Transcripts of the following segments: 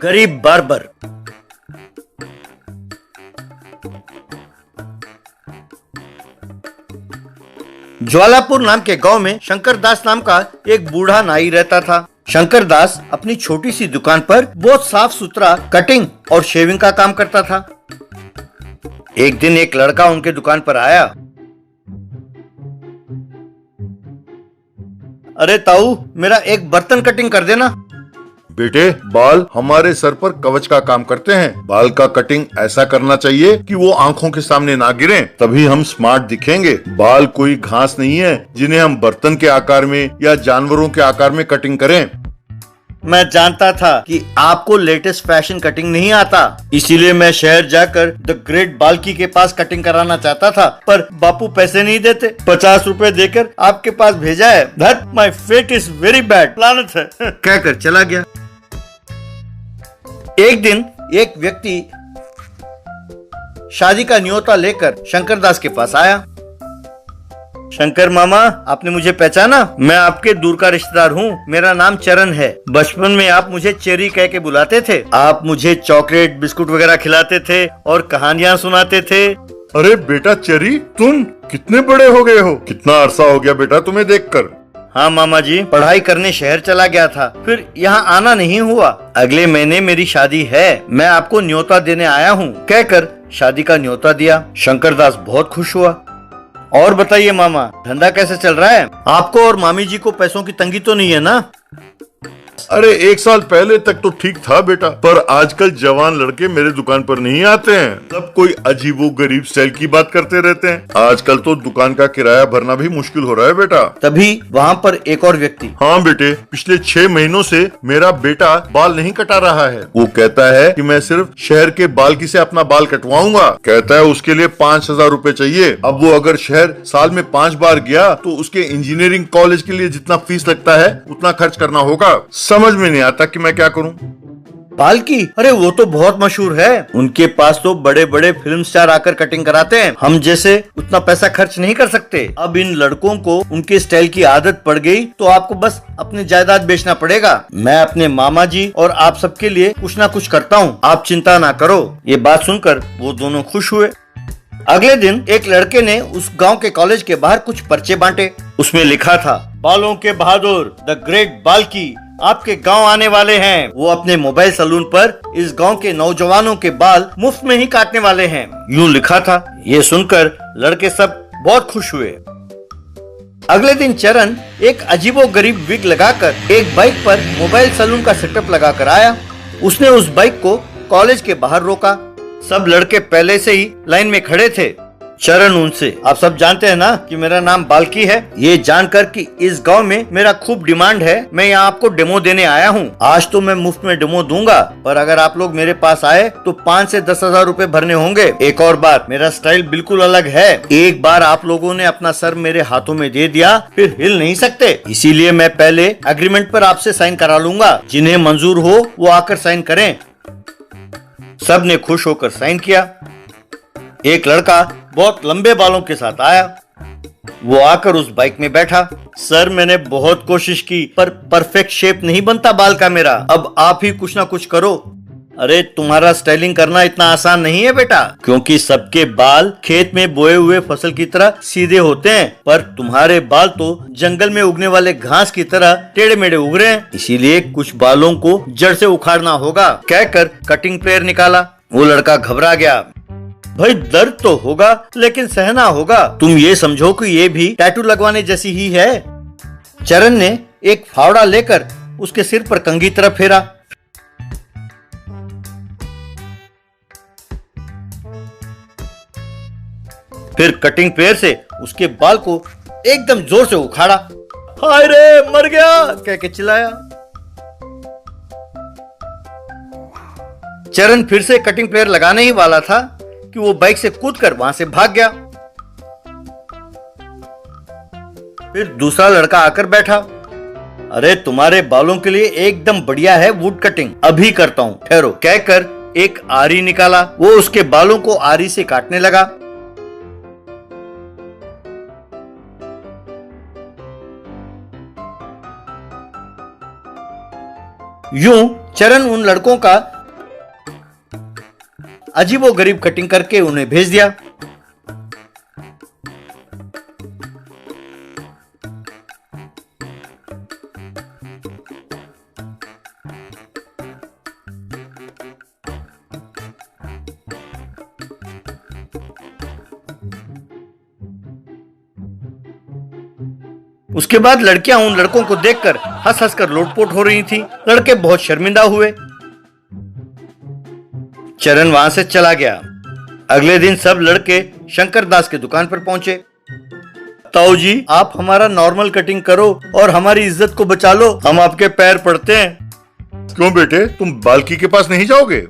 गरीब बार्बर। ज्वालापुर नाम के गांव में शंकर दास नाम का एक बूढ़ा नाई रहता था। शंकर दास अपनी छोटी सी दुकान पर बहुत साफ सुथरा कटिंग और शेविंग का काम करता था। एक दिन एक लड़का उनके दुकान पर आया। अरे ताऊ, मेरा एक बर्तन कटिंग कर देना। बेटे, बाल हमारे सर पर कवच का काम करते हैं। बाल का कटिंग ऐसा करना चाहिए कि वो आंखों के सामने ना गिरें, तभी हम स्मार्ट दिखेंगे। बाल कोई घास नहीं है जिन्हें हम बर्तन के आकार में या जानवरों के आकार में कटिंग करें। मैं जानता था कि आपको लेटेस्ट फैशन कटिंग नहीं आता, इसीलिए मैं शहर जाकर द ग्रेट बाल्की के पास कटिंग कराना चाहता था, पर बापू पैसे नहीं देते। 50 रुपए देकर आपके पास भेजा है। That my fate is very bad planet है कहकर चला गया। एक दिन एक व्यक्ति शादी का न्योता लेकर शंकर दास के पास आया। शंकर मामा, आपने मुझे पहचाना? मैं आपके दूर का रिश्तेदार हूँ। मेरा नाम चरण है। बचपन में आप मुझे चेरी कह के बुलाते थे। आप मुझे चॉकलेट बिस्कुट वगैरह खिलाते थे और कहानियाँ सुनाते थे। अरे बेटा चेरी, तुम कितने बड़े हो गए हो? कितना अरसा हो गया बेटा तुम्हें देखकर। हाँ मामा जी, पढ़ाई करने शहर चला गया था, फिर यहाँ आना नहीं हुआ। अगले महीने मेरी शादी है, मैं आपको न्योता देने आया हूँ कहकर शादी का न्योता दिया। शंकर दास बहुत खुश हुआ। और बताइए मामा, धंधा कैसे चल रहा है? आपको और मामी जी को पैसों की तंगी तो नहीं है ना? अरे 1 साल पहले तक तो ठीक था बेटा, पर आजकल जवान लड़के मेरे दुकान पर नहीं आते हैं। सब कोई अजीबो गरीब स्टाइल की बात करते रहते हैं। आजकल तो दुकान का किराया भरना भी मुश्किल हो रहा है बेटा। तभी वहाँ पर एक और व्यक्ति। हाँ बेटे, पिछले 6 महीनों से मेरा बेटा बाल नहीं कटा रहा है। वो कहता है कि मैं सिर्फ शहर के बाल्की से अपना बाल कटवाऊंगा। कहता है उसके लिए 5000 रुपए चाहिए। अब वो अगर शहर साल में 5 बार गया तो उसके इंजीनियरिंग कॉलेज के लिए जितना फीस लगता है उतना खर्च करना होगा। समझ में नहीं आता कि मैं क्या करूं। बाल्की? अरे वो तो बहुत मशहूर है। उनके पास तो बड़े बड़े फिल्म स्टार आकर कटिंग कराते हैं। हम जैसे उतना पैसा खर्च नहीं कर सकते। अब इन लड़कों को उनके स्टाइल की आदत पड़ गई तो आपको बस अपनी जायदाद बेचना पड़ेगा। मैं अपने मामा जी और आप सबके लिए कुछ ना कुछ करता हूँ, आप चिंता ना करो। ये बात सुनकर वो दोनों खुश हुए। अगले दिन एक लड़के ने उस गांव के कॉलेज के बाहर कुछ पर्चे बांटे। उसमें लिखा था, बालों के बहादुर द ग्रेट बाल्की आपके गांव आने वाले हैं। वो अपने मोबाइल सैलून पर इस गांव के नौजवानों के बाल मुफ्त में ही काटने वाले हैं, यूं लिखा था। ये सुनकर लड़के सब बहुत खुश हुए। अगले दिन चरण एक अजीबोगरीब विग लगाकर एक बाइक पर मोबाइल सैलून का सेटअप लगाकर आया। उसने उस बाइक को कॉलेज के बाहर रोका। सब लड़के पहले से ही लाइन में खड़े थे। चरण उनसे, आप सब जानते हैं ना कि मेरा नाम बाल्की है। ये जानकर कि इस गांव में मेरा खूब डिमांड है, मैं यहाँ आपको डेमो देने आया हूँ। आज तो मैं मुफ्त में डेमो दूंगा, पर अगर आप लोग मेरे पास आए तो 5 से 10,000 रुपए भरने होंगे। एक और बात, मेरा स्टाइल बिल्कुल अलग है। एक बार आप लोगों ने अपना सर मेरे हाथों में दे दिया फिर हिल नहीं सकते। इसीलिए मैं पहले एग्रीमेंट पर आपसे साइन करा लूंगा। जिन्हें मंजूर हो वो आकर साइन करें। सब ने खुश होकर साइन किया। एक लड़का बहुत लंबे बालों के साथ आया। वो आकर उस बाइक में बैठा। सर, मैंने बहुत कोशिश की पर परफेक्ट शेप नहीं बनता बाल का मेरा। अब आप ही कुछ ना कुछ करो। अरे तुम्हारा स्टाइलिंग करना इतना आसान नहीं है बेटा, क्योंकि सबके बाल खेत में बोए हुए फसल की तरह सीधे होते हैं, पर तुम्हारे बाल तो जंगल में उगने वाले घास की तरह टेढ़े मेढ़े उग रहे हैं। इसीलिए कुछ बालों को जड़ से उखाड़ना होगा कहकर कटिंग प्लेयर निकाला। वो लड़का घबरा गया। भाई दर्द तो होगा लेकिन सहना होगा। तुम ये समझो कि ये भी टैटू लगवाने जैसी ही है। चरण ने एक फावड़ा लेकर उसके सिर पर कंघी तरफ फेरा। फिर कटिंग प्लेयर से उसके बाल को एकदम जोर से उखाड़ा। हाय रे, मर गया कह के चिल्लाया। चरण फिर से कटिंग प्लेयर लगाने ही वाला था कि वो बाइक से कूदकर वहां से भाग गया। फिर दूसरा लड़का आकर बैठा। अरे तुम्हारे बालों के लिए एकदम बढ़िया है वुड कटिंग, अभी करता हूं, ठहरो कहकर एक आरी निकाला। वो उसके बालों को आरी से काटने लगा। यूं चरण उन लड़कों का अजीबोगरीब कटिंग करके उन्हें भेज दिया। उसके बाद लड़कियां उन लड़कों को देखकर हंस हंस कर लोटपोट हो रही थीं। लड़के बहुत शर्मिंदा हुए। चरण वहां से चला गया। अगले दिन सब लड़के शंकर दास की दुकान पर पहुंचे। ताऊ जी, आप हमारा नॉर्मल कटिंग करो और हमारी इज्जत को बचा लो, हम आपके पैर पड़ते हैं। क्यों बेटे, तुम बाल्की के पास नहीं जाओगे?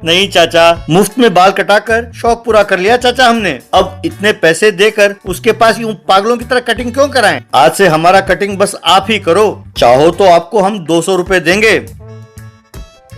नहीं चाचा, मुफ्त में बाल कटाकर शौक पूरा कर लिया चाचा हमने। अब इतने पैसे देकर उसके पास यूं पागलों की तरह कटिंग क्यों कराएं? आज से हमारा कटिंग बस आप ही करो, चाहो तो आपको हम 200 रुपए देंगे।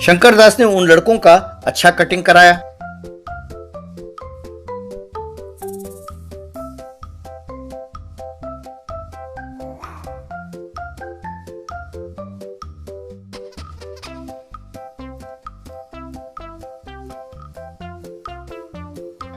शंकर दास ने उन लड़कों का अच्छा कटिंग कराया।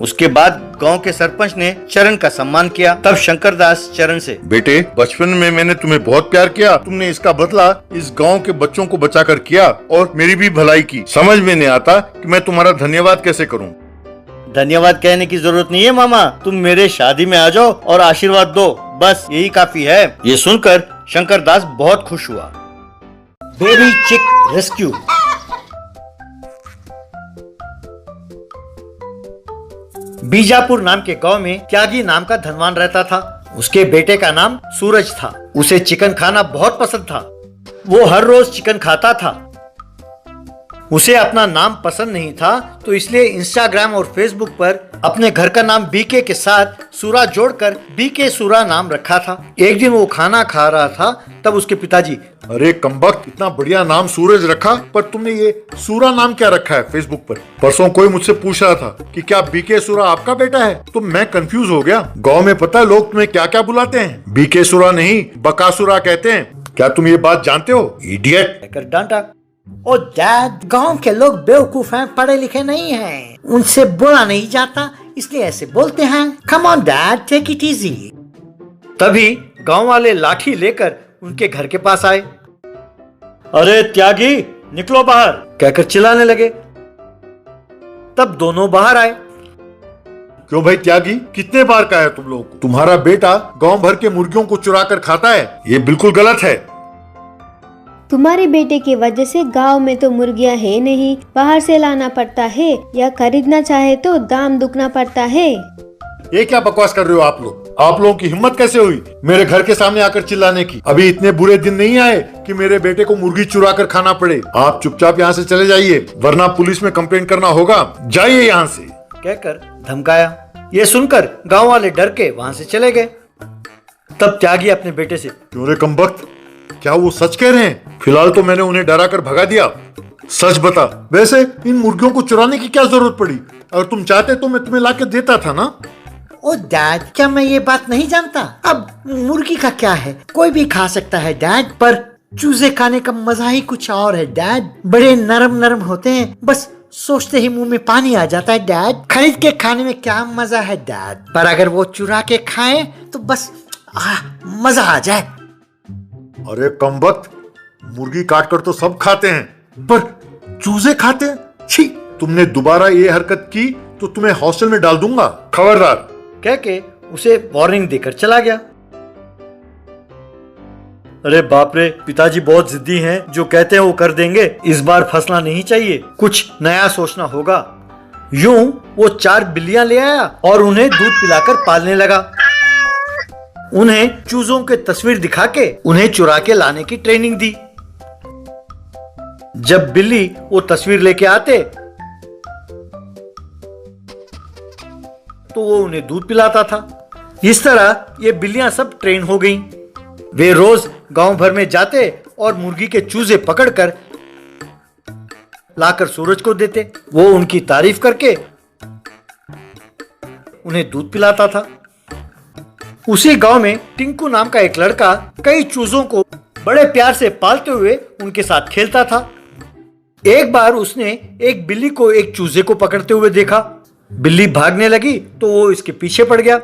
उसके बाद गांव के सरपंच ने चरण का सम्मान किया। तब शंकर दास चरण से, बेटे, बचपन में मैंने तुम्हें बहुत प्यार किया, तुमने इसका बदला इस गांव के बच्चों को बचाकर किया और मेरी भी भलाई की। समझ में नहीं आता कि मैं तुम्हारा धन्यवाद कैसे करूं। धन्यवाद कहने की जरूरत नहीं है मामा, तुम मेरे शादी में आ जाओ और आशीर्वाद दो, बस यही काफी है। ये सुनकर शंकर दास बहुत खुश हुआ। बेबी चिक रेस्क्यू। बीजापुर नाम के गांव में त्यागी नाम का धनवान रहता था। उसके बेटे का नाम सूरज था। उसे चिकन खाना बहुत पसंद था। वो हर रोज चिकन खाता था। उसे अपना नाम पसंद नहीं था, तो इसलिए इंस्टाग्राम और फेसबुक पर अपने घर का नाम बीके के साथ सूरा जोड़कर बीके सूरा नाम रखा था। एक दिन वो खाना खा रहा था, तब उसके पिताजी, अरे कमबख्त, इतना बढ़िया नाम सूरज रखा, पर तुमने ये सूरा नाम क्या रखा है फेसबुक पर? परसों कोई मुझसे पूछ रहा था कि क्या बीके सूरा आपका बेटा है, तो मैं कंफ्यूज हो गया। गांव में पता है लोग तुम्हें क्या क्या बुलाते हैं? बीके सूरा नहीं, बकासुरा कहते हैं। क्या तुम ये बात जानते हो? इडियट कहकर डांटा। ओ डैड, गांव के लोग बेवकूफ हैं, पढ़े लिखे नहीं हैं, उनसे बोला नहीं जाता, इसलिए ऐसे बोलते हैं। Come on dad, take it easy. तभी गांव वाले लाठी लेकर उनके घर के पास आए। अरे त्यागी, निकलो बाहर, कहकर चिल्लाने लगे। तब दोनों बाहर आए। क्यों भाई त्यागी, कितने बार कहा है तुम लोग? तुम्हारा बेटा गांव भर के मुर्गियों को चुरा कर खाता है, ये बिल्कुल गलत है। तुम्हारे बेटे की वजह से गांव में तो मुर्गियां है नहीं, बाहर से लाना पड़ता है, या खरीदना चाहे तो दाम दुगना पड़ता है। ये क्या बकवास कर रहे हो आप लोग? आप लोगों की हिम्मत कैसे हुई मेरे घर के सामने आकर चिल्लाने की? अभी इतने बुरे दिन नहीं आए कि मेरे बेटे को मुर्गी चुरा कर खाना पड़े। आप चुपचाप यहाँ से चले जाइए, वरना पुलिस में कंप्लेन करना होगा। जाइए यहाँ से, कहकर धमकाया। ये सुनकर गांव वाले डर के वहां से चले गए। तब त्यागी अपने बेटे से, क्यों रे कमबख्त, क्या वो सच कह रहे हैं? फिलहाल तो मैंने उन्हें डरा कर भगा दिया। सच बता, वैसे इन मुर्गियों को चुराने की क्या जरूरत पड़ी? अगर तुम चाहते तो मैं तुम्हें लाके देता था ना। ओ डैड, क्या मैं ये बात नहीं जानता? अब मुर्गी का क्या है, कोई भी खा सकता है डैड, पर चूजे खाने का मजा ही कुछ और है डैड। बड़े नरम नरम होते हैं, बस सोचते ही मुंह में पानी आ जाता है डैड। खरीद के खाने में क्या मजा है डैड, पर अगर वो चुरा के खाएं तो बस मजा आ जाए। अरे कमबख्त, मुर्गी काट कर तो सब खाते हैं, पर चूजे खाते हैं? छी! तुमने दोबारा ये हरकत की तो तुम्हें हॉस्टल में डाल दूंगा, खबरदार। कह के उसे वार्निंग देकर चला गया। अरे बाप रे, पिताजी बहुत जिद्दी हैं, जो कहते हैं वो कर देंगे। इस बार फंसना नहीं चाहिए, कुछ नया सोचना होगा। यूं वो 4 बिल्लियां ले आया और उन्हें दूध पिलाकर पालने लगा। उन्हें चूजों के तस्वीर दिखा के उन्हें चुरा के लाने की ट्रेनिंग दी। जब बिल्ली वो तस्वीर लेके आते तो वो उन्हें दूध पिलाता था। इस तरह ये बिल्लियां सब ट्रेन हो गईं। वे रोज गांव भर में जाते और मुर्गी के चूजे पकड़कर लाकर सूरज को देते। वो उनकी तारीफ करके उन्हें दूध पिलाता था। उसी गांव में टिंकू नाम का एक लड़का कई चूजों को बड़े प्यार से पालते हुए उनके साथ खेलता था। एक बार उसने एक बिल्ली को एक चूजे को पकड़ते हुए देखा। बिल्ली भागने लगी तो वो इसके पीछे पड़ गया।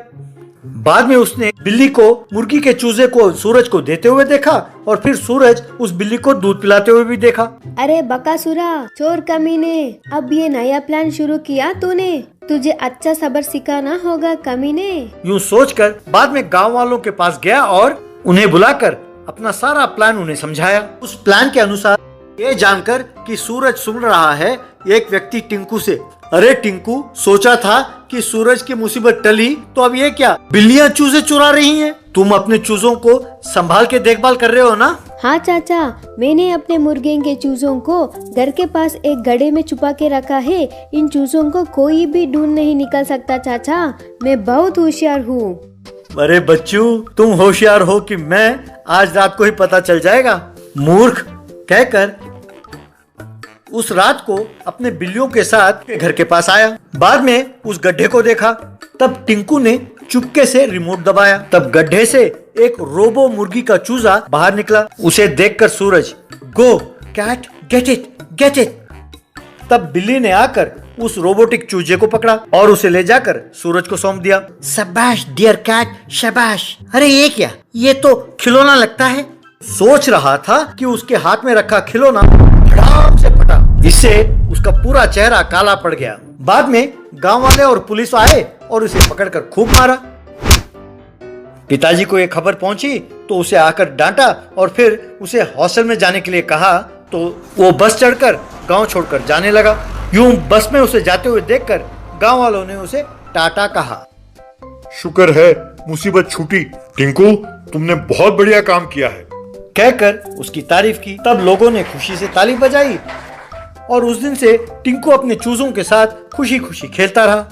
बाद में उसने बिल्ली को मुर्गी के चूजे को सूरज को देते हुए देखा और फिर सूरज उस बिल्ली को दूध पिलाते हुए भी देखा। अरे बकासुरा, चोर कमीने, अब ये नया प्लान शुरू किया तूने। तुझे अच्छा सबक सिखाना होगा कमीने। यूं सोचकर बाद में गांव वालों के पास गया और उन्हें बुलाकर अपना सारा प्लान उन्हें समझाया। उस प्लान के अनुसार ये जानकर कि सूरज सुन रहा है, एक व्यक्ति टिंकू से, अरे टिंकू, सोचा था कि सूरज की मुसीबत टली तो अब ये क्या, बिल्लियां चूजे चुरा रही हैं? तुम अपने चूजों को संभाल के देखभाल कर रहे हो ना? हाँ चाचा, मैंने अपने मुर्गे के चूजों को घर के पास एक गड्ढे में छुपा के रखा है। इन चूजों को कोई भी ढूंढ नहीं निकल सकता चाचा, मैं बहुत होशियार हूँ। अरे बच्चू, तुम होशियार हो कि मैं आज रात को ही पता चल जाएगा। मूर्ख, कहकर उस रात को अपने बिल्लियों के साथ घर के पास आया। बाद में उस गड्ढे को देखा। तब टिंकू ने चुपके से रिमोट दबाया। तब गड्ढे से एक रोबो मुर्गी का चूजा बाहर निकला। उसे देखकर Suraj, go cat, get it, get it. तब बिल्ली ने आकर उस रोबोटिक चूजे को पकड़ा और उसे ले जाकर सूरज को सौंप दिया। शाबाश डियर कैट, शाबाश। अरे ये क्या, ये तो खिलौना लगता है। सोच रहा था कि उसके हाथ में रखा खिलौना धड़ाम से फटा। इससे उसका पूरा चेहरा काला पड़ गया। बाद में गांव वाले और पुलिस आए और उसे पकड़कर खूब मारा। पिताजी को यह खबर पहुंची तो उसे आकर डांटा और फिर उसे हॉस्टल में जाने के लिए कहा तो वो बस चढ़कर गांव छोड़कर जाने लगा। यूं बस में उसे जाते हुए देखकर गांव वालों ने उसे टाटा कहा। शुक्र है मुसीबत छूटी। टिंकू, तुमने बहुत बढ़िया काम किया है, कहकर उसकी तारीफ की। तब लोगों ने खुशी से ताली बजाई और उस दिन से टिंकू अपने चूजों के साथ खुशी खुशी खेलता रहा।